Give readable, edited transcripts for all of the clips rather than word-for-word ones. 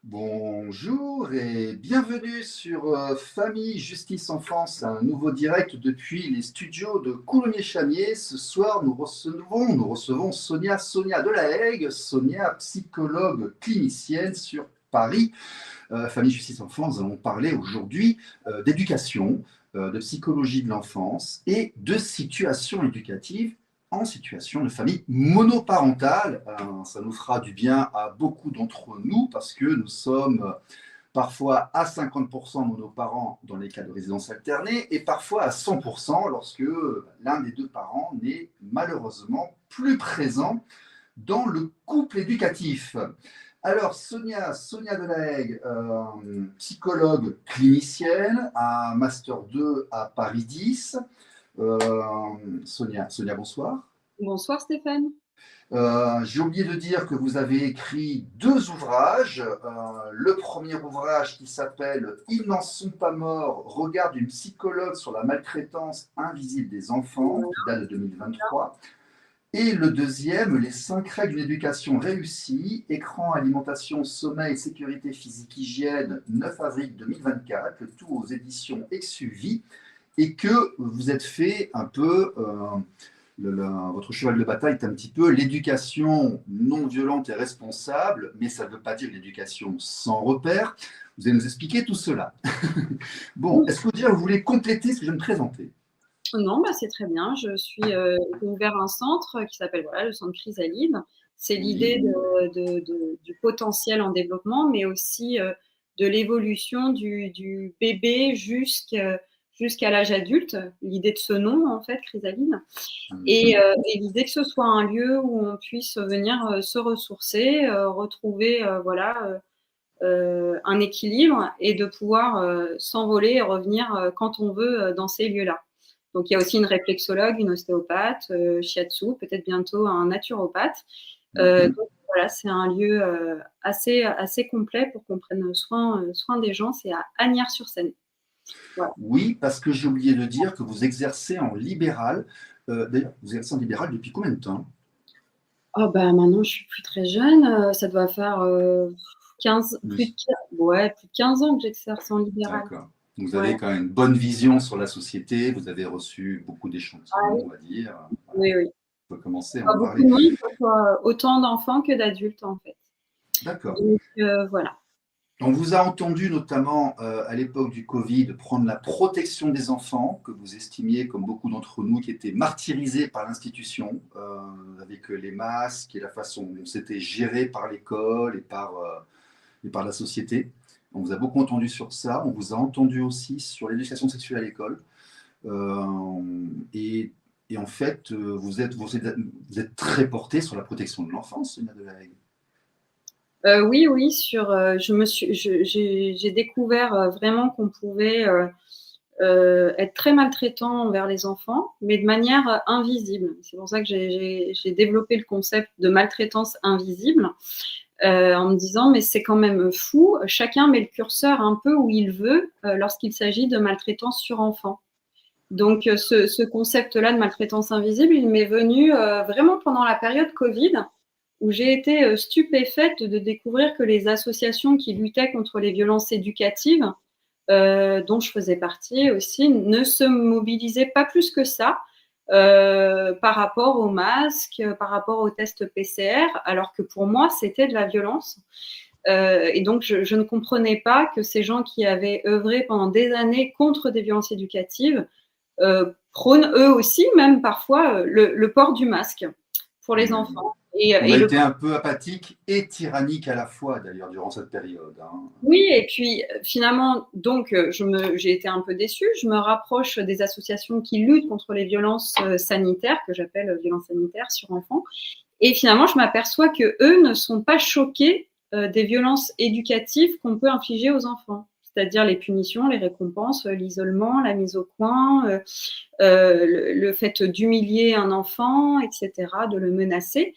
Bonjour et bienvenue sur Famille Justice Enfance, un nouveau direct depuis les studios de Coulommiers-Chamiers. Ce soir, nous recevons Sonia Delahaye, Sonia, psychologue clinicienne sur Paris. Famille Justice Enfance, nous allons parler aujourd'hui d'éducation, de psychologie de l'enfance et de situation éducative en situation de famille monoparentale. Ça nous fera du bien à beaucoup d'entre nous parce que nous sommes parfois à 50% monoparents dans les cas de résidence alternée et parfois à 100% lorsque l'un des deux parents n'est malheureusement plus présent dans le couple éducatif. Alors, Sonia Delahaye, psychologue clinicienne, un Master 2 à Paris 10. Euh, Sonia, bonsoir. Bonsoir Stéphane. J'ai oublié de dire que vous avez écrit 2 ouvrages. Le premier ouvrage qui s'appelle Ils n'en sont pas morts, regard d'une psychologue sur la maltraitance invisible des enfants, qui date de 2023. Et le deuxième, Les 5 règles d'une éducation réussie, écran, alimentation, sommeil, sécurité physique, hygiène, 9 avril 2024, le tout aux éditions Exuvie, et que vous êtes fait un peu, votre cheval de bataille est un petit peu l'éducation non violente et responsable, mais ça ne veut pas dire l'éducation sans repère. Vous allez nous expliquer tout cela. Bon, est-ce que vous voulez compléter ce que je viens de présenter? Non, c'est très bien. J'ai ouvert un centre qui s'appelle le centre Chrysalide. C'est l'idée du potentiel en développement, mais aussi de l'évolution du bébé jusqu'à l'âge adulte. L'idée de ce nom, en fait, Chrysalide. Et l'idée que ce soit un lieu où on puisse venir se ressourcer, retrouver un équilibre et de pouvoir s'envoler et revenir quand on veut dans ces lieux-là. Donc, il y a aussi une réflexologue, une ostéopathe, shiatsu, peut-être bientôt un naturopathe. Donc, voilà, c'est un lieu assez complet pour qu'on prenne soin des gens. C'est à Asnières-sur-Seine. Voilà. Oui, parce que j'ai oublié de dire que vous exercez en libéral. D'ailleurs, vous exercez en libéral depuis combien de temps? Oh, maintenant, je suis plus très jeune. Ça doit faire plus Oui, de 15 ans que j'exerce en libéral. d'accord. Vous Ouais. avez quand même une bonne vision sur la société, vous avez reçu beaucoup Ah d'échantillons, oui, on va dire. Voilà. oui, oui. On peut commencer à en Pas beaucoup parler. de monde, soit autant d'enfants que d'adultes, en fait. D'accord. Donc, voilà. On vous a entendu notamment à l'époque du Covid prendre la protection des enfants, que vous estimiez, comme beaucoup d'entre nous, qui étaient martyrisés par l'institution, avec les masques et la façon dont c'était géré par l'école et par la société. On vous a beaucoup entendu sur ça. On vous a entendu aussi sur l'éducation sexuelle à l'école. Et, et en fait, vous êtes très porté sur la protection de l'enfance, Sonia Delahaye. Oui, oui, j'ai découvert vraiment qu'on pouvait être très maltraitant envers les enfants, mais de manière invisible. C'est pour ça que j'ai développé le concept de maltraitance invisible, en me disant, mais c'est quand même fou, chacun met le curseur un peu où il veut lorsqu'il s'agit de maltraitance sur enfant. Donc, ce concept-là de maltraitance invisible, il m'est venu vraiment pendant la période Covid, où j'ai été stupéfaite de découvrir que les associations qui luttaient contre les violences éducatives, dont je faisais partie aussi, ne se mobilisaient pas plus que ça par rapport aux masques, par rapport aux tests PCR, alors que pour moi, c'était de la violence. Et donc, je ne comprenais pas que ces gens qui avaient œuvré pendant des années contre des violences éducatives prônent eux aussi, même parfois, le port du masque pour les Ouais. enfants. On a été un peu apathique et tyrannique à la fois, d'ailleurs, durant cette période. Oui, et puis finalement, donc, j'ai été un peu déçue. Je me rapproche des associations qui luttent contre les violences sanitaires, que j'appelle violences sanitaires sur enfants. Et finalement, je m'aperçois que eux ne sont pas choqués des violences éducatives qu'on peut infliger aux enfants, c'est-à-dire les punitions, les récompenses, l'isolement, la mise au coin, le fait d'humilier un enfant, etc., de le menacer.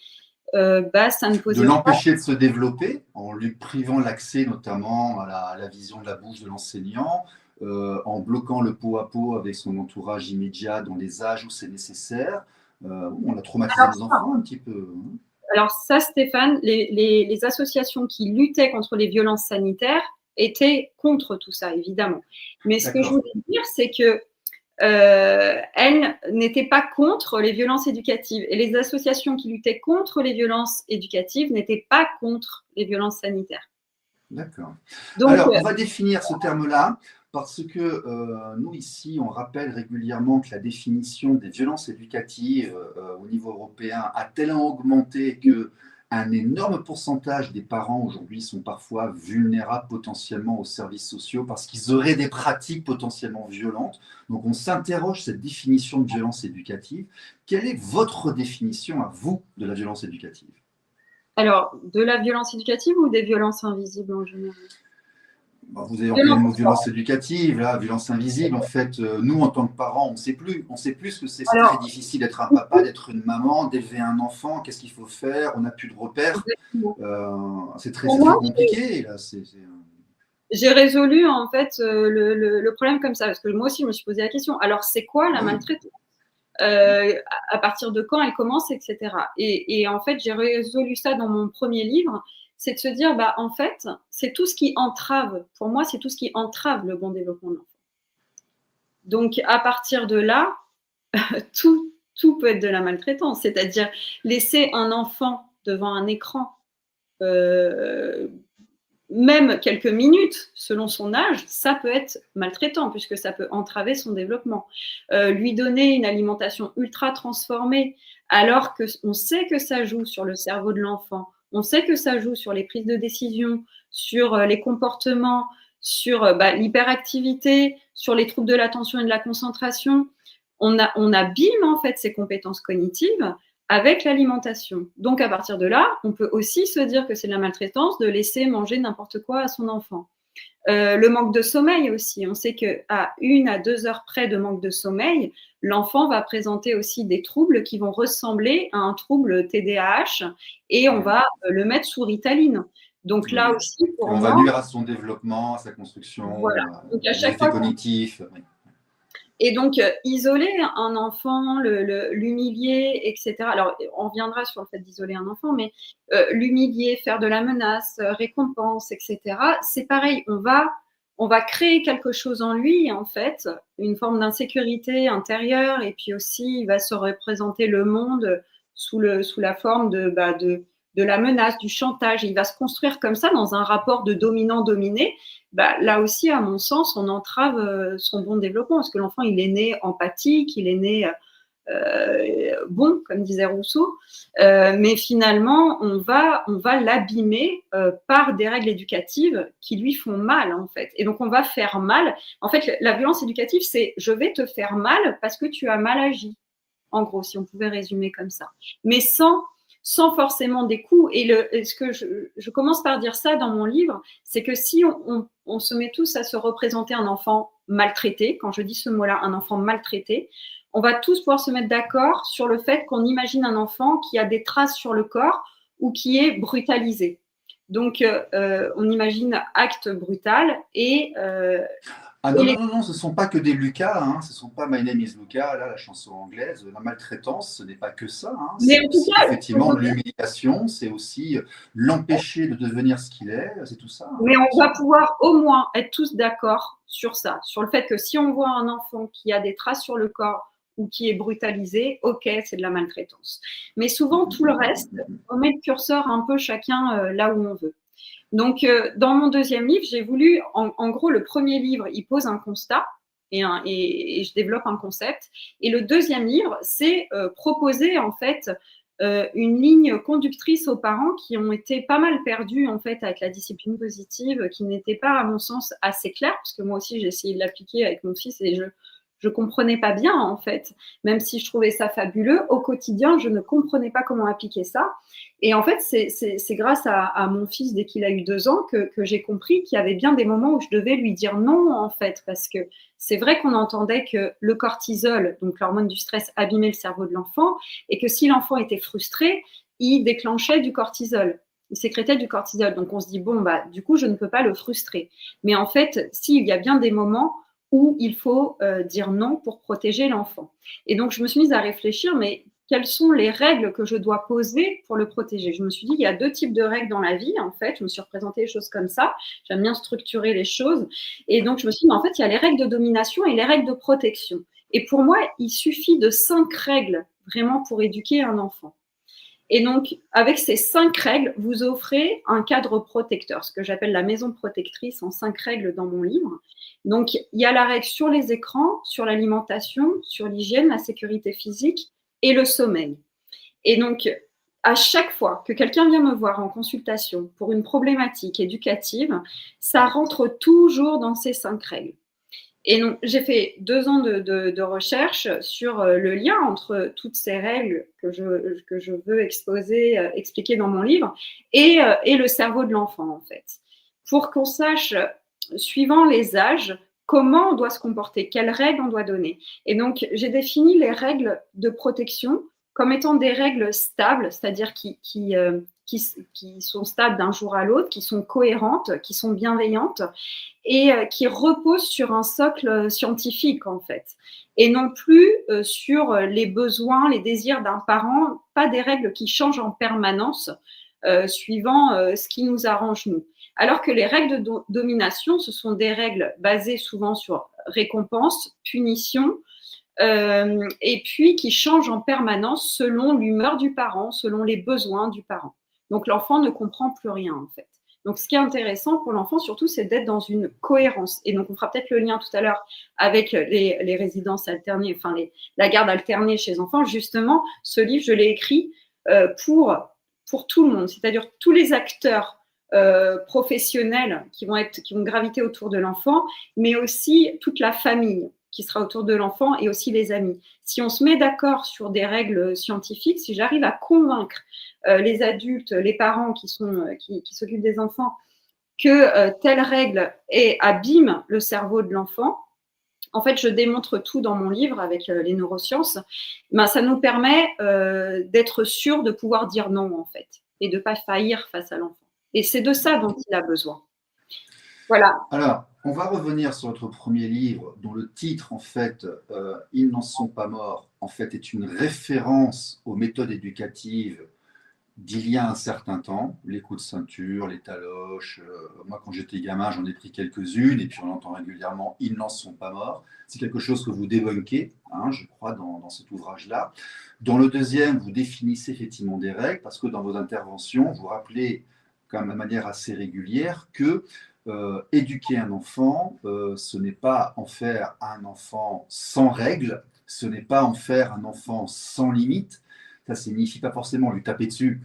Ça ne De posait pas. l'empêcher de se développer en lui privant l'accès notamment à la vision de la bouche de l'enseignant, en bloquant le pot à pot avec son entourage immédiat dans les âges où c'est nécessaire. On a traumatisé Alors nos ça, enfants un petit peu. Alors ça, Stéphane, les associations qui luttaient contre les violences sanitaires étaient contre tout ça, évidemment. Mais ce que je voulais dire, c'est que elles n'étaient pas contre les violences éducatives. Et les associations qui luttaient contre les violences éducatives n'étaient pas contre les violences sanitaires. D'accord. Alors, on va définir ce terme-là parce que nous, ici, on rappelle régulièrement que la définition des violences éducatives au niveau européen a tellement augmenté qu'un énorme pourcentage des parents aujourd'hui sont parfois vulnérables potentiellement aux services sociaux parce qu'ils auraient des pratiques potentiellement violentes. Donc, on s'interroge cette définition de violence éducative. Quelle est votre définition à vous de la violence éducative ? Alors, de la violence éducative ou des violences invisibles en général ? Vous avez employé le mot violence éducative, là, violence invisible. En fait, nous, en tant que parents, on ne sait plus. On ne sait plus ce que c'est. C'est très difficile d'être un papa, d'être une maman, d'élever un enfant. Qu'est-ce qu'il faut faire? On n'a plus de repères. C'est très compliqué. Là. J'ai résolu, en fait, le problème comme ça, parce que moi aussi, je me suis posé la question. Alors, c'est quoi la maltraitance? À partir de quand elle commence, etc. Et en fait, j'ai résolu ça dans mon premier livre, c'est de se dire, bah, en fait, c'est tout ce qui entrave, pour moi, c'est tout ce qui entrave le bon développement de l'enfant. Donc, à partir de là, tout peut être de la maltraitance, c'est-à-dire laisser un enfant devant un écran, même quelques minutes, selon son âge, ça peut être maltraitant, puisque ça peut entraver son développement. Lui donner une alimentation ultra transformée, alors qu'on sait que ça joue sur le cerveau de l'enfant, on sait que ça joue sur les prises de décision, sur les comportements, sur l'hyperactivité, sur les troubles de l'attention et de la concentration. On abîme en fait ses compétences cognitives avec l'alimentation. Donc, à partir de là, on peut aussi se dire que c'est de la maltraitance de laisser manger n'importe quoi à son enfant. Le manque de sommeil aussi. On sait qu'à 1 à 2 heures près de manque de sommeil, l'enfant va présenter aussi des troubles qui vont ressembler à un trouble TDAH et on va le mettre sous Ritaline. Donc là aussi, pour moi… On va nuire à son développement, à sa construction, voilà. Donc, à chaque effets cognitifs. Oui. Et donc, isoler un enfant, l'humilier, etc. Alors, on reviendra sur le fait d'isoler un enfant, mais l'humilier, faire de la menace, récompense, etc. C'est pareil, on va créer quelque chose en lui, en fait, une forme d'insécurité intérieure, et puis aussi, il va se représenter le monde sous la forme de la menace, du chantage. Il va se construire comme ça dans un rapport de dominant-dominé. Là aussi, à mon sens, on entrave son bon développement parce que l'enfant, il est né empathique, il est né bon, comme disait Rousseau, mais finalement, on va l'abîmer par des règles éducatives qui lui font mal, en fait. Et donc, on va faire mal. En fait, la violence éducative, c'est « je vais te faire mal parce que tu as mal agi ». En gros, si on pouvait résumer comme ça. Mais sans forcément des coups. Et ce que je commence par dire ça dans mon livre, c'est que si on se met tous à se représenter un enfant maltraité, quand je dis ce mot-là, un enfant maltraité, on va tous pouvoir se mettre d'accord sur le fait qu'on imagine un enfant qui a des traces sur le corps ou qui est brutalisé. Donc, on imagine acte brutal et… non, ce ne sont pas que des Lucas, hein. Ce ne sont pas My Name is Luca, là, la chanson anglaise. La maltraitance, ce n'est pas que ça. Hein. C'est aussi effectivement l'humiliation, c'est aussi l'empêcher de devenir ce qu'il est, c'est tout ça. Hein. Mais on va pouvoir au moins être tous d'accord sur ça, sur le fait que si on voit un enfant qui a des traces sur le corps ou qui est brutalisé, ok, c'est de la maltraitance. Mais souvent, tout le reste, on met le curseur un peu chacun là où on veut. Donc, dans mon deuxième livre, j'ai voulu, en gros, le premier livre, il pose un constat et je développe un concept. Et le deuxième livre, c'est proposer, en fait, une ligne conductrice aux parents qui ont été pas mal perdus, en fait, avec la discipline positive, qui n'était pas, à mon sens, assez claire, parce que moi aussi, j'ai essayé de l'appliquer avec mon fils et je comprenais pas bien, en fait, même si je trouvais ça fabuleux. Au quotidien, je ne comprenais pas comment appliquer ça. Et en fait, c'est grâce à mon fils, dès qu'il a eu 2 ans, que j'ai compris qu'il y avait bien des moments où je devais lui dire non, en fait, parce que c'est vrai qu'on entendait que le cortisol, donc l'hormone du stress, abîmait le cerveau de l'enfant, et que si l'enfant était frustré, il déclenchait du cortisol. Il sécrétait du cortisol. Donc, on se dit, bon, du coup, je ne peux pas le frustrer. Mais en fait, il y a bien des moments où il faut dire non pour protéger l'enfant. Et donc, je me suis mise à réfléchir, mais quelles sont les règles que je dois poser pour le protéger. Je me suis dit, il y a 2 types de règles dans la vie, en fait. Je me suis représenté les choses comme ça. J'aime bien structurer les choses. Et donc, je me suis dit, mais en fait, il y a les règles de domination et les règles de protection. Et pour moi, il suffit de 5 règles vraiment pour éduquer un enfant. Et donc, avec ces 5 règles, vous offrez un cadre protecteur, ce que j'appelle la maison protectrice en 5 règles dans mon livre. Donc, il y a la règle sur les écrans, sur l'alimentation, sur l'hygiène, la sécurité physique et le sommeil. Et donc, à chaque fois que quelqu'un vient me voir en consultation pour une problématique éducative, ça rentre toujours dans ces 5 règles. Et donc, j'ai fait 2 ans de recherche sur le lien entre toutes ces règles que je veux expliquer dans mon livre et le cerveau de l'enfant, en fait. Pour qu'on sache, suivant les âges, comment on doit se comporter, quelles règles on doit donner. Et donc, j'ai défini les règles de protection comme étant des règles stables, c'est-à-dire qui sont stables d'un jour à l'autre, qui sont cohérentes, qui sont bienveillantes et qui reposent sur un socle scientifique, en fait, et non plus sur les besoins, les désirs d'un parent, pas des règles qui changent en permanence suivant ce qui nous arrange nous. Alors que les règles de domination, ce sont des règles basées souvent sur récompense, punition, et puis qui changent en permanence selon l'humeur du parent, selon les besoins du parent. Donc l'enfant ne comprend plus rien, en fait. Donc ce qui est intéressant pour l'enfant surtout, c'est d'être dans une cohérence. Et donc on fera peut-être le lien tout à l'heure avec les résidences alternées, enfin la garde alternée chez les enfants. Justement, ce livre, je l'ai écrit pour tout le monde, c'est-à-dire tous les acteurs professionnels qui vont graviter autour de l'enfant, mais aussi toute la famille qui sera autour de l'enfant et aussi les amis. Si on se met d'accord sur des règles scientifiques, si j'arrive à convaincre les adultes, les parents qui s'occupent des enfants que telle règle abîme le cerveau de l'enfant, en fait, je démontre tout dans mon livre avec les neurosciences, ben, ça nous permet d'être sûr de pouvoir dire non, en fait, et de ne pas faillir face à l'enfant. Et c'est de ça dont il a besoin. Voilà. Alors, on va revenir sur votre premier livre, dont le titre, en fait, Ils n'en sont pas morts, en fait, est une référence aux méthodes éducatives d'il y a un certain temps, les coups de ceinture, les taloches. Moi, quand j'étais gamin, j'en ai pris quelques-unes, et puis on entend régulièrement Ils n'en sont pas morts. C'est quelque chose que vous débunkez, hein, je crois, dans cet ouvrage-là. Dans le deuxième, vous définissez effectivement des règles, parce que dans vos interventions, vous rappelez quand même de manière assez régulière que éduquer un enfant, ce n'est pas en faire un enfant sans règles, ce n'est pas en faire un enfant sans limite. Ça ne signifie pas forcément lui taper dessus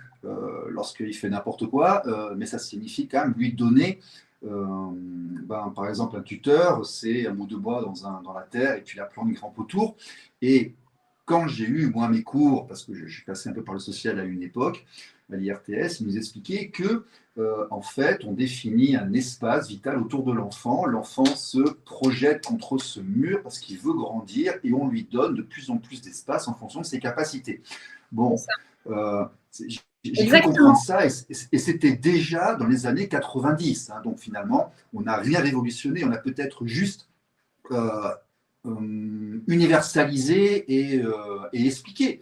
lorsqu'il fait n'importe quoi, mais ça signifie quand même lui donner, par exemple, un tuteur, c'est un bout de bois dans la terre et puis la plante grimpe autour. Et quand j'ai eu, moi, mes cours, parce que je suis passé un peu par le social à une époque, à l'IRTS, ils nous expliquaient que, en fait, on définit un espace vital autour de l'enfant. L'enfant se projette contre ce mur parce qu'il veut grandir et on lui donne de plus en plus d'espace en fonction de ses capacités. Bon, j'ai cru comprendre ça et c'était déjà dans les années 90. Hein, donc finalement, on n'a rien révolutionné, on a peut-être juste universalisé et expliqué.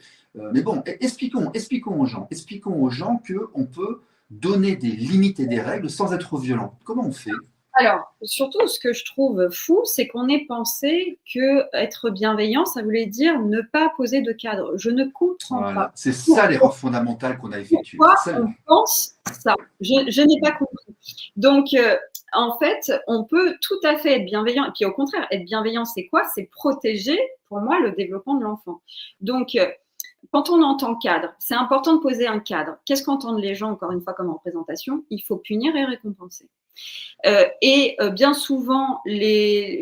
Mais bon, expliquons aux gens qu'on peut donner des limites et des règles sans être violent. Comment on fait ? Alors, surtout, ce que je trouve fou, c'est qu'on ait pensé qu'être bienveillant, ça voulait dire ne pas poser de cadre. Je ne comprends pas. C'est ça l'erreur fondamentale qu'on a effectuée. Pourquoi on pense ça ? Je n'ai pas compris. Donc, en fait, on peut tout à fait être bienveillant. Et puis, au contraire, être bienveillant, c'est quoi ? C'est protéger, pour moi, le développement de l'enfant. Donc, quand on entend cadre, c'est important de poser un cadre. Qu'est-ce qu'entendent les gens, encore une fois, comme représentation ? Il faut punir et récompenser. Bien souvent,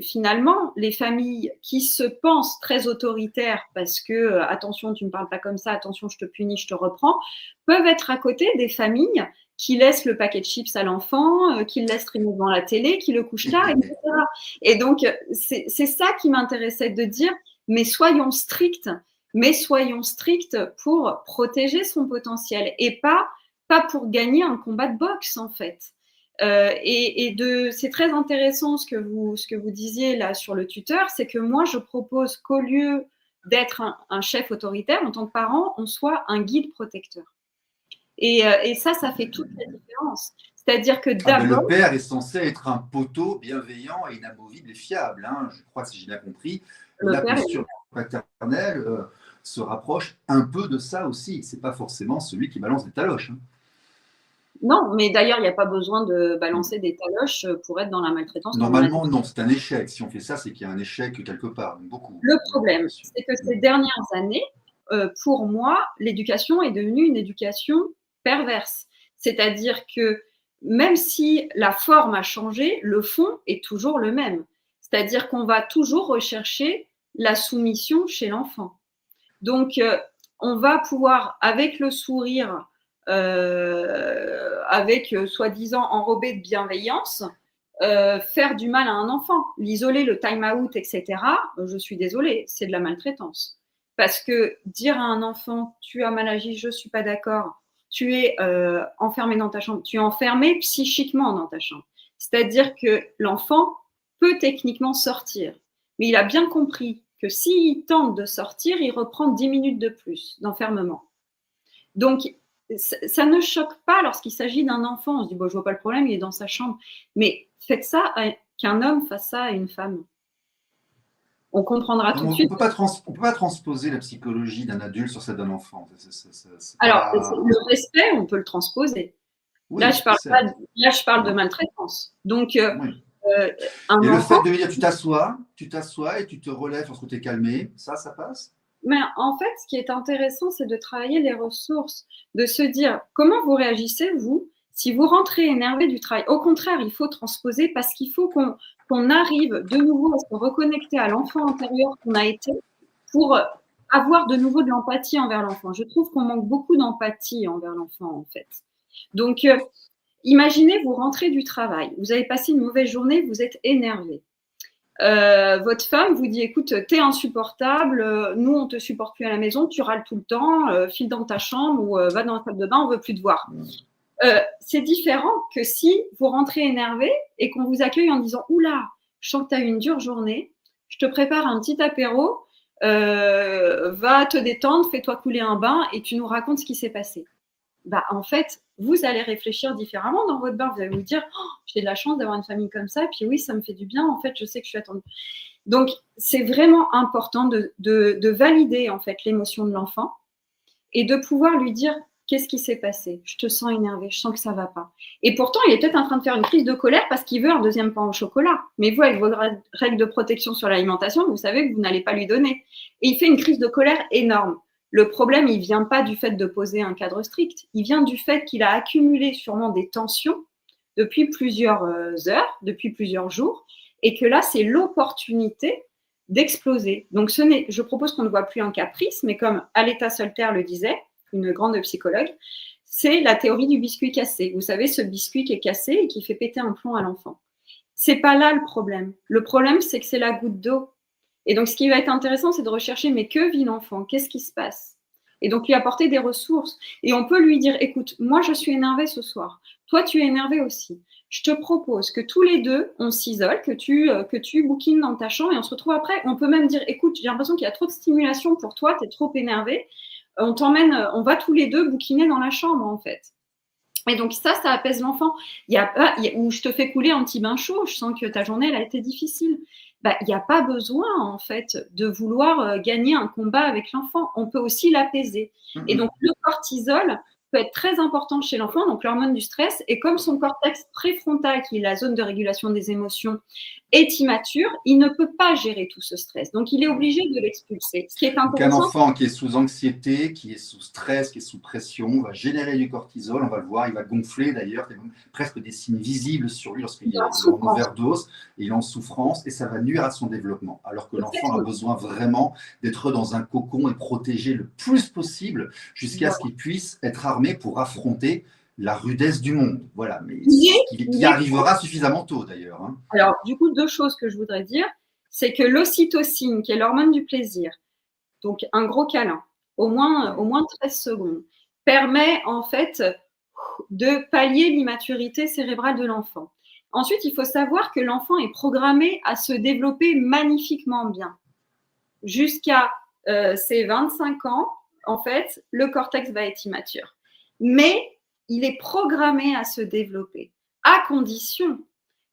finalement, les familles qui se pensent très autoritaires parce que attention, tu ne me parles pas comme ça, attention, je te punis, je te reprends, peuvent être à côté des familles qui laissent le paquet de chips à l'enfant, qui le laissent traîner devant la télé, qui le couchent là, etc. Et donc, c'est ça qui m'intéressait de dire, mais soyons stricts pour protéger son potentiel et pas pour gagner un combat de boxe, en fait. C'est très intéressant ce que vous disiez là sur le tuteur, c'est que moi je propose qu'au lieu d'être un chef autoritaire, en tant que parent, on soit un guide protecteur. Et ça fait toute la différence. C'est-à-dire que d'abord… le père est censé être un poteau bienveillant et inamovible et fiable, hein, je crois, si j'ai bien compris. La posture paternelle se rapproche un peu de ça aussi. Ce n'est pas forcément celui qui balance des taloches. Hein. Non, mais d'ailleurs, il n'y a pas besoin de balancer des taloches pour être dans la maltraitance. Normalement, non, c'est un échec. Si on fait ça, c'est qu'il y a un échec quelque part. Beaucoup. Le problème, c'est que ces dernières années, pour moi, l'éducation est devenue une éducation perverse. C'est-à-dire que même si la forme a changé, le fond est toujours le même. C'est-à-dire qu'on va toujours rechercher la soumission chez l'enfant. Donc, on va pouvoir, avec le sourire, avec soi-disant enrobé de bienveillance, faire du mal à un enfant, l'isoler, le time-out, etc., je suis désolée, c'est de la maltraitance. Parce que dire à un enfant, tu as mal agi, je ne suis pas d'accord, tu es enfermé dans ta chambre, tu es enfermé psychiquement dans ta chambre. C'est-à-dire que l'enfant peut techniquement sortir, mais il a bien compris que s'il tente de sortir, il reprend 10 minutes de plus d'enfermement. Donc, ça ne choque pas lorsqu'il s'agit d'un enfant. On se dit, bon, je ne vois pas le problème, il est dans sa chambre. Mais faites ça qu'un homme fasse ça à une femme. On comprendra tout de suite. On ne peut pas transposer la psychologie d'un adulte sur celle d'un enfant. Alors, le respect, on peut le transposer. Oui, là, je parle de maltraitance. Donc, oui. Et le fait de dire, tu t'assois et tu te relèves lorsque tu es calmé, ça passe? Mais en fait, ce qui est intéressant, c'est de travailler les ressources, de se dire comment vous réagissez, vous, si vous rentrez énervé du travail. Au contraire, il faut transposer parce qu'il faut qu'on arrive de nouveau à se reconnecter à l'enfant intérieur qu'on a été pour avoir de nouveau de l'empathie envers l'enfant. Je trouve qu'on manque beaucoup d'empathie envers l'enfant, en fait. Donc, imaginez, vous rentrez du travail, vous avez passé une mauvaise journée, vous êtes énervé. Votre femme vous dit, écoute, t'es insupportable, nous on te supporte plus à la maison, tu râles tout le temps, file dans ta chambre ou va dans la salle de bain, on veut plus te voir. C'est différent que si vous rentrez énervé et qu'on vous accueille en disant, oula, je sens que tu as eu une dure journée, je te prépare un petit apéro, va te détendre, fais-toi couler un bain et tu nous racontes ce qui s'est passé. Bah, en fait, vous allez réfléchir différemment dans votre bain. Vous allez vous dire, oh, j'ai de la chance d'avoir une famille comme ça. Puis oui, ça me fait du bien. En fait, je sais que je suis attendue. Donc, c'est vraiment important de valider en fait l'émotion de l'enfant et de pouvoir lui dire, qu'est-ce qui s'est passé? Je te sens énervé, je sens que ça ne va pas. Et pourtant, il est peut-être en train de faire une crise de colère parce qu'il veut un deuxième pain au chocolat. Mais vous, avec vos règles de protection sur l'alimentation, vous savez que vous n'allez pas lui donner. Et il fait une crise de colère énorme. Le problème, il ne vient pas du fait de poser un cadre strict. Il vient du fait qu'il a accumulé sûrement des tensions depuis plusieurs heures, depuis plusieurs jours, et que là, c'est l'opportunité d'exploser. Donc, je propose qu'on ne voit plus un caprice, mais comme Aletta Solter le disait, une grande psychologue, c'est la théorie du biscuit cassé. Vous savez, ce biscuit qui est cassé et qui fait péter un plomb à l'enfant. C'est pas là le problème. Le problème, c'est que c'est la goutte d'eau. Et donc, ce qui va être intéressant, c'est de rechercher, mais que vit l'enfant? Qu'est-ce qui se passe? Et donc, lui apporter des ressources. Et on peut lui dire, écoute, moi, je suis énervée ce soir. Toi, tu es énervé aussi. Je te propose que tous les deux, on s'isole, que tu bouquines dans ta chambre et on se retrouve après. On peut même dire, écoute, j'ai l'impression qu'il y a trop de stimulation pour toi, tu es trop énervé. On t'emmène, on va tous les deux bouquiner dans la chambre, en fait. Et donc, ça apaise l'enfant. Ou je te fais couler un petit bain chaud, je sens que ta journée, elle a été difficile. Il n'y a pas besoin, en fait, de vouloir gagner un combat avec l'enfant. On peut aussi l'apaiser. Et donc, le cortisol peut être très important chez l'enfant, donc l'hormone du stress. Et comme son cortex préfrontal, qui est la zone de régulation des émotions, est immature, il ne peut pas gérer tout ce stress. Donc, il est obligé de l'expulser. Ce qui est intéressant. Donc, un enfant qui est sous anxiété, qui est sous stress, qui est sous pression, va générer du cortisol, on va le voir, il va gonfler d'ailleurs, il y a presque des signes visibles sur lui lorsqu'il est en overdose, et il est en souffrance, et ça va nuire à son développement. Alors que l'enfant a besoin vraiment d'être dans un cocon et protégé le plus possible jusqu'à ce qu'il puisse être armé pour affronter la rudesse du monde. Voilà, mais qui arrivera suffisamment tôt d'ailleurs. Hein. Alors, du coup, deux choses que je voudrais dire, c'est que l'ocytocine, qui est l'hormone du plaisir, donc un gros câlin, au moins 13 secondes, permet en fait de pallier l'immaturité cérébrale de l'enfant. Ensuite, il faut savoir que l'enfant est programmé à se développer magnifiquement bien jusqu'à c'est 25 ans, en fait, le cortex va être immature. Mais il est programmé à se développer, à condition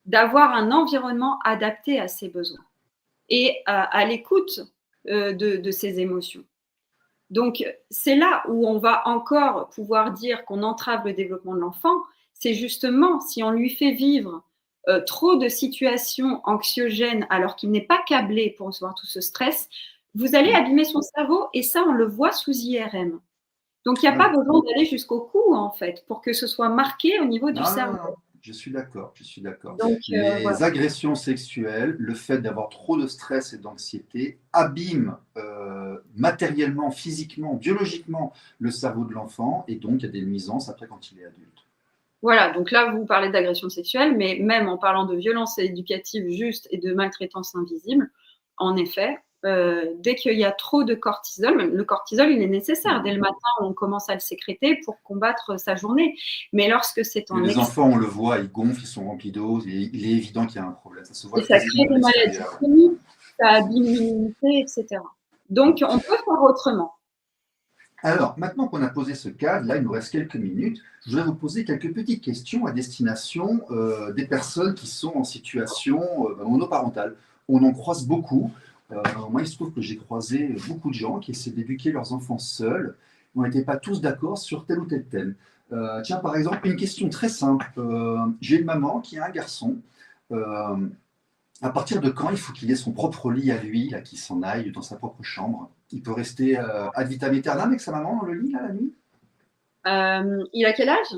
d'avoir un environnement adapté à ses besoins et à l'écoute de ses émotions. Donc, c'est là où on va encore pouvoir dire qu'on entrave le développement de l'enfant. C'est justement si on lui fait vivre trop de situations anxiogènes alors qu'il n'est pas câblé pour recevoir tout ce stress, vous allez abîmer son cerveau et ça, on le voit sous IRM. Donc, il n'y a pas besoin d'aller jusqu'au cou, en fait, pour que ce soit marqué au niveau du cerveau. Non, je suis d'accord, je suis d'accord. Donc, Les voilà. agressions sexuelles, le fait d'avoir trop de stress et d'anxiété abîment matériellement, physiquement, biologiquement le cerveau de l'enfant et donc il y a des nuisances après quand il est adulte. Voilà, donc là, vous parlez d'agression sexuelle, mais même en parlant de violence éducative juste et de maltraitance invisible, en effet, dès qu'il y a trop de cortisol, même le cortisol, il est nécessaire. Dès le matin, on commence à le sécréter pour combattre sa journée. Mais lorsque c'est en Les enfants, on le voit, ils gonflent, ils sont remplis d'eau, il est évident qu'il y a un problème. Ça se voit et ça crée des maladies chroniques, ça abîme l'immunité, etc. Donc, on peut faire autrement. Alors, maintenant qu'on a posé ce cadre, là, il nous reste quelques minutes. Je voudrais vous poser quelques petites questions à destination des personnes qui sont en situation monoparentale. On en croise beaucoup. Moi, il se trouve que j'ai croisé beaucoup de gens qui essaient d'éduquer leurs enfants seuls. On n'était pas tous d'accord sur tel ou tel thème. Tiens, par exemple, une question très simple. J'ai une maman qui a un garçon. À partir de quand il faut qu'il ait son propre lit à lui, là, qu'il s'en aille dans sa propre chambre? Il peut rester ad vitam aeternam avec sa maman dans le lit, là, la nuit? Il a quel âge?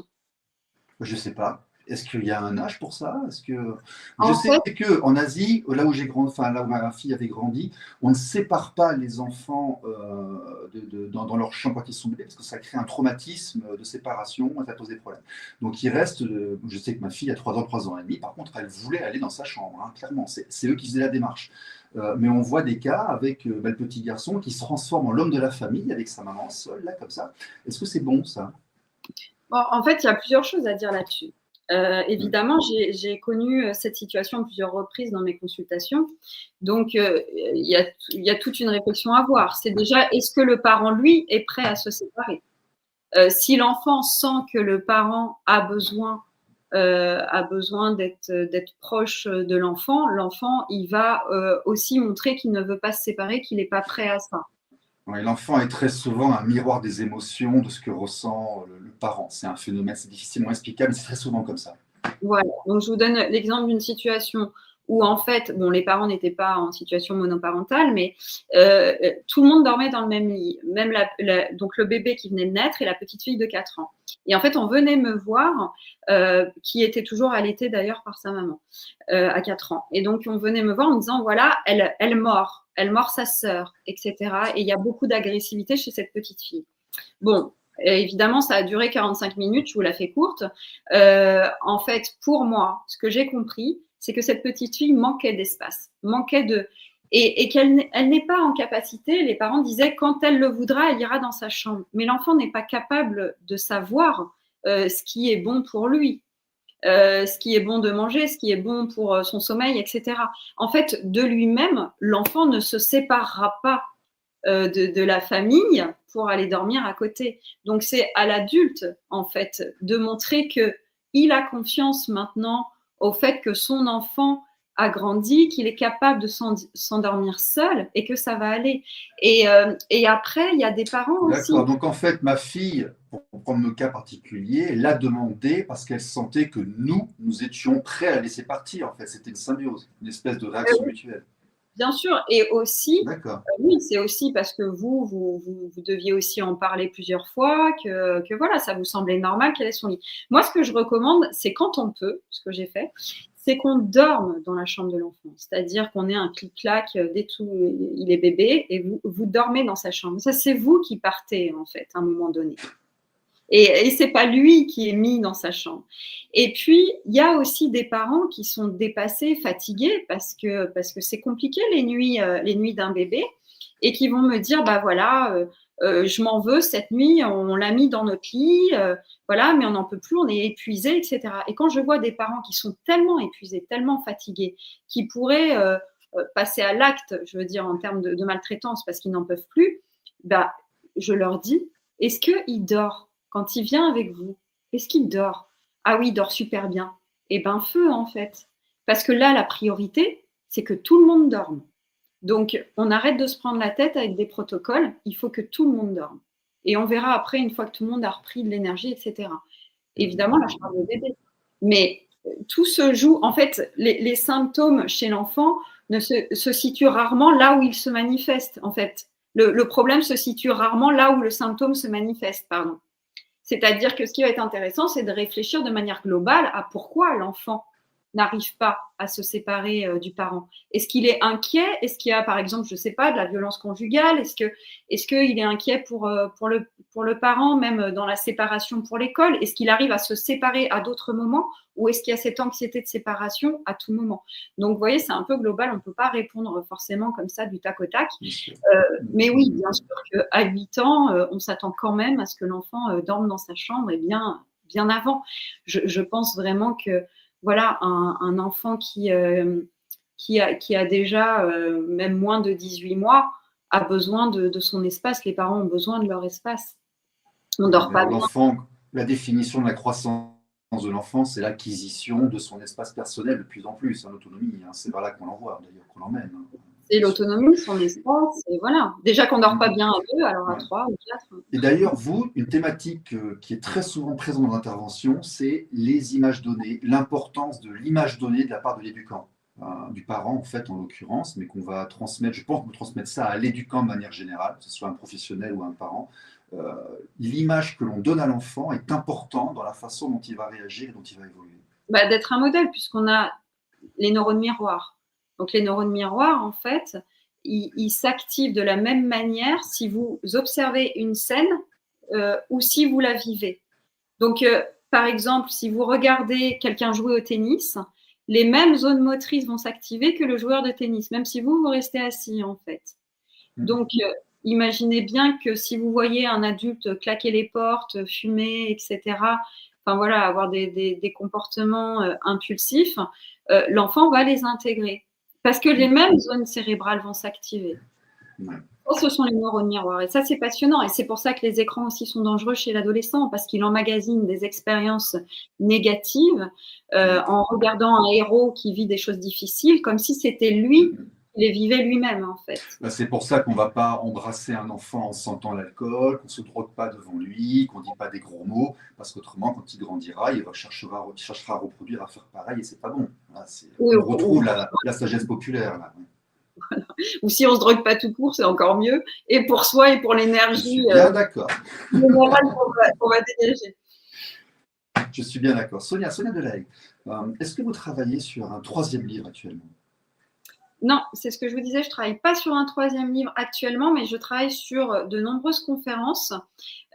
Je sais pas. Est-ce qu'il y a un âge pour ça? Est-ce que je En sais fait, qu'en Asie, là où j'ai grandi, enfin là où ma fille avait grandi, on ne sépare pas les enfants dans leur chambre quand ils sont bébés parce que ça crée un traumatisme de séparation et ça pose des problèmes. Donc ils restent. Je sais que ma fille a 3 ans, 3 ans et demi. Par contre, elle voulait aller dans sa chambre, hein, clairement. C'est eux qui faisaient la démarche. Mais on voit des cas avec le petit garçon qui se transforme en l'homme de la famille avec sa maman seule, là, comme ça. Est-ce que c'est bon, ça? bon, en fait, il y a plusieurs choses à dire là-dessus. Évidemment, j'ai connu cette situation à plusieurs reprises dans mes consultations. Donc, il y a toute une réflexion à avoir. C'est déjà, est-ce que le parent, lui, est prêt à se séparer? Si l'enfant sent que le parent a besoin d'être proche de l'enfant, l'enfant, il va aussi montrer qu'il ne veut pas se séparer, qu'il n'est pas prêt à ça. Ouais, l'enfant est très souvent un miroir des émotions, de ce que ressent le parent. C'est un phénomène, c'est difficilement explicable, mais c'est très souvent comme ça. Voilà. Donc, je vous donne l'exemple d'une situation où, en fait, bon, les parents n'étaient pas en situation monoparentale, mais tout le monde dormait dans le même lit. Même donc, le bébé qui venait de naître et la petite fille de 4 ans. Et en fait, on venait me voir, qui était toujours allaitée d'ailleurs par sa maman, à 4 ans. Et donc, on venait me voir en me disant, voilà, elle mord sa sœur, etc. Et il y a beaucoup d'agressivité chez cette petite fille. Bon, évidemment, ça a duré 45 minutes, je vous la fais courte. En fait, pour moi, ce que j'ai compris, c'est que cette petite fille manquait d'espace, et qu'elle n'est pas en capacité. Les parents disaient, quand elle le voudra, elle ira dans sa chambre. Mais l'enfant n'est pas capable de savoir ce qui est bon pour lui. Ce qui est bon de manger, ce qui est bon pour son sommeil, etc. En fait, de lui-même, l'enfant ne se séparera pas de la famille pour aller dormir à côté. Donc, c'est à l'adulte, en fait, de montrer qu'il a confiance maintenant au fait que son enfant a grandi, qu'il est capable de s'endormir seul et que ça va aller. Et après, il y a des parents aussi. D'accord, donc en fait, ma fille, pour prendre le cas particulier, l'a demandé parce qu'elle sentait que nous étions prêts à la laisser partir. En fait, c'était une symbiose, une espèce de réaction mutuelle. Bien sûr, et aussi, D'accord. oui, c'est aussi parce que vous deviez aussi en parler plusieurs fois, que voilà, ça vous semblait normal qu'elle ait son lit. Moi, ce que je recommande, c'est quand on peut, ce que j'ai fait, c'est qu'on dorme dans la chambre de l'enfant. C'est-à-dire qu'on ait un clic-clac dès tout, il est bébé, et vous dormez dans sa chambre. Ça, c'est vous qui partez, en fait, à un moment donné. Et c'est pas lui qui est mis dans sa chambre. Et puis, il y a aussi des parents qui sont dépassés, fatigués, parce que c'est compliqué les nuits d'un bébé, et qui vont me dire, bah voilà, je m'en veux cette nuit, on l'a mis dans notre lit, voilà, mais on n'en peut plus, on est épuisé, etc. Et quand je vois des parents qui sont tellement épuisés, tellement fatigués, qui pourraient passer à l'acte, je veux dire, en termes de maltraitance, parce qu'ils n'en peuvent plus, bah, je leur dis, est-ce qu'il dort quand il vient avec vous? Est-ce qu'il dort? Ah oui, il dort super bien. Eh ben, feu, en fait. Parce que là, la priorité, c'est que tout le monde dorme. Donc, on arrête de se prendre la tête avec des protocoles. Il faut que tout le monde dorme. Et on verra après, une fois que tout le monde a repris de l'énergie, etc. Évidemment, là, je parle de bébé. Mais tout se joue. En fait, les symptômes chez l'enfant se situent rarement là où ils se manifestent. En fait, le problème se situe rarement là où le symptôme se manifeste. Pardon. C'est-à-dire que ce qui va être intéressant, c'est de réfléchir de manière globale à pourquoi l'enfant n'arrive pas à se séparer du parent. Est-ce qu'il est inquiet? Est-ce qu'il y a, par exemple, je ne sais pas, de la violence conjugale? Est-ce qu'il est inquiet pour le parent, même dans la séparation pour l'école? Est-ce qu'il arrive à se séparer à d'autres moments? Ou est-ce qu'il y a cette anxiété de séparation à tout moment? Donc, vous voyez, c'est un peu global. On ne peut pas répondre forcément comme ça du tac au tac. Mais oui, bien sûr qu'à 8 ans, on s'attend quand même à ce que l'enfant dorme dans sa chambre et bien avant. Je pense vraiment que voilà, un enfant qui a déjà même moins de 18 mois a besoin de son espace. Les parents ont besoin de leur espace. On ne dort pas bien. L'enfant, la définition de la croissance de l'enfant, c'est l'acquisition de son espace personnel de plus en plus, en autonomie. C'est vers là qu'on l'envoie, d'ailleurs, qu'on l'emmène. C'est l'autonomie, son espace, et voilà. Déjà qu'on ne dort pas bien à 2, alors à 3 ou 4. Et d'ailleurs, vous, une thématique qui est très souvent présente dans l'intervention, c'est les images données, l'importance de l'image donnée de la part de l'éducant, du parent en fait en l'occurrence, mais qu'on va transmettre, je pense qu'on va transmettre ça à l'éducant de manière générale, que ce soit un professionnel ou un parent. L'image que l'on donne à l'enfant est importante dans la façon dont il va réagir et dont il va évoluer. D'être un modèle, puisqu'on a les neurones miroirs. Donc, les neurones miroirs, en fait, ils s'activent de la même manière si vous observez une scène ou si vous la vivez. Donc, par exemple, si vous regardez quelqu'un jouer au tennis, les mêmes zones motrices vont s'activer que le joueur de tennis, même si vous restez assis, en fait. Donc, imaginez bien que si vous voyez un adulte claquer les portes, fumer, etc., enfin voilà, avoir des comportements impulsifs, l'enfant va les intégrer. Parce que les mêmes zones cérébrales vont s'activer. Ouais. Ça, ce sont les neurones miroirs. Et ça, c'est passionnant. Et c'est pour ça que les écrans aussi sont dangereux chez l'adolescent, parce qu'il emmagasinent des expériences négatives en regardant un héros qui vit des choses difficiles, comme si c'était lui qui les vivait lui-même, en fait. C'est pour ça qu'on ne va pas embrasser un enfant en sentant l'alcool, qu'on ne se drogue pas devant lui, qu'on ne dit pas des gros mots, parce qu'autrement, quand il grandira, il cherchera à reproduire, à faire pareil, et c'est pas bon. Là, on retrouve la sagesse populaire. Là. Voilà. Ou si on ne se drogue pas tout court, c'est encore mieux. Et pour soi et pour l'énergie. Je suis bien d'accord. qu'on va dégager. Je suis bien d'accord. Sonia Delahaye, est-ce que vous travaillez sur un 3e livre actuellement? Non, c'est ce que je vous disais, je ne travaille pas sur un 3e livre actuellement, mais je travaille sur de nombreuses conférences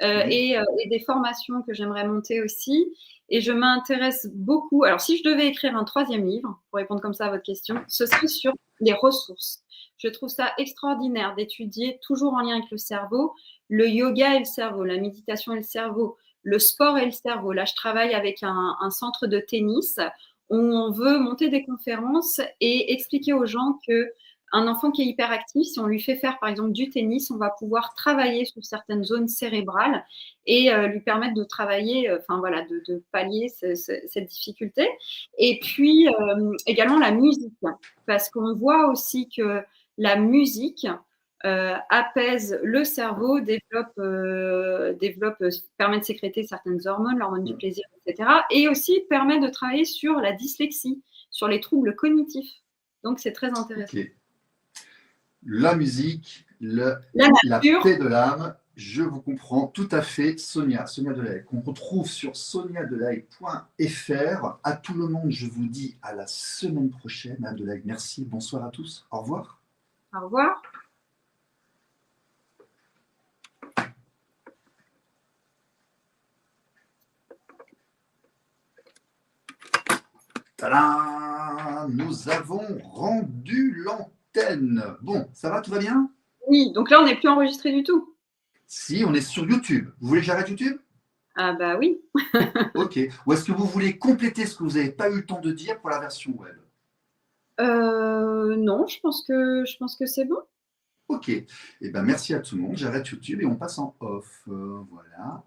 et des formations que j'aimerais monter aussi. Et je m'intéresse beaucoup. Alors, si je devais écrire un 3e livre, pour répondre comme ça à votre question, ce serait sur les ressources. Je trouve ça extraordinaire d'étudier, toujours en lien avec le cerveau, le yoga et le cerveau, la méditation et le cerveau, le sport et le cerveau. Là, je travaille avec un centre de tennis où on veut monter des conférences et expliquer aux gens que un enfant qui est hyperactif, si on lui fait faire par exemple du tennis, on va pouvoir travailler sur certaines zones cérébrales et lui permettre de travailler, de pallier cette difficulté. Et puis également la musique, parce qu'on voit aussi que la musique apaise le cerveau, permet de sécréter certaines hormones, l'hormone du plaisir, etc. Et aussi permet de travailler sur la dyslexie, sur les troubles cognitifs. Donc, c'est très intéressant. Okay. La musique, la paix de l'âme, je vous comprends tout à fait, Sonia Delahaye, qu'on retrouve sur soniadelahaye.fr. À tout le monde, je vous dis à la semaine prochaine. Madame Delahaye, merci, bonsoir à tous, au revoir. Au revoir. Tadam! Nous avons rendu l'antenne. Bon, ça va, tout va bien? Oui, donc là, on n'est plus enregistré du tout. Si, on est sur YouTube. Vous voulez que j'arrête YouTube? Ah bah oui. Ok. Ou est-ce que vous voulez compléter ce que vous n'avez pas eu le temps de dire pour la version web? Non, je pense que c'est bon. Ok. Eh ben, merci à tout le monde. J'arrête YouTube et on passe en off. Voilà.